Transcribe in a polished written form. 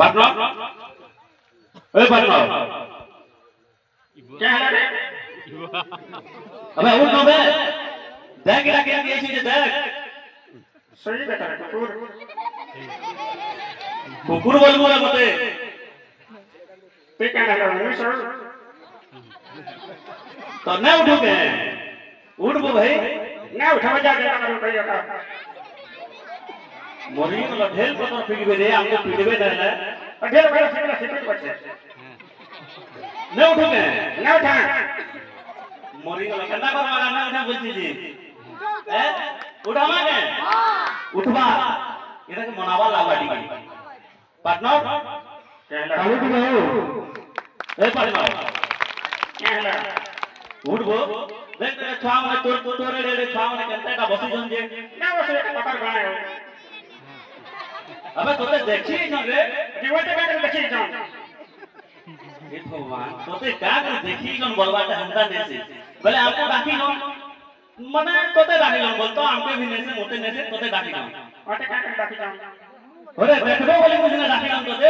partner ए partner क्या है रे अबे उठ ना बे देख इधर क्या किया चीज़ देख सही बेटा कुकुर कुकुर बोल बोला मते ते क्या लगा है सर तो ना उठोगे उठ बो भाई ना उठा जा के करो कहियो का मोरी तो ढेल को तो पीड़बे रे हमको पीड़बे ना ढेल वाला सिकला सिकल बचे ना उठोगे ना उठा मोरी को करना करवाना ना उठा बोलती जी ए उठा माने उठवा इधर के मनावा लावाटी की पार्टनर कहला उठ गए ए पार्टनर कहला उठ बो देख तेरे छाव में तोरे रे छाव में कहते का बसी जन जे ना बसी पकड़ गए अबे तोते देखी न रे जीवते का देखी जान ये भगवान तोते का देखी जन बोलवाते हमदा ने से भले आपको डाकी न मने तोते डाकी न बोलतो हमके भी ने से मोटे ने से तोते डाकी न ओटे का डाकी जान अरे देखबो बोली मुझे डाकी न तोते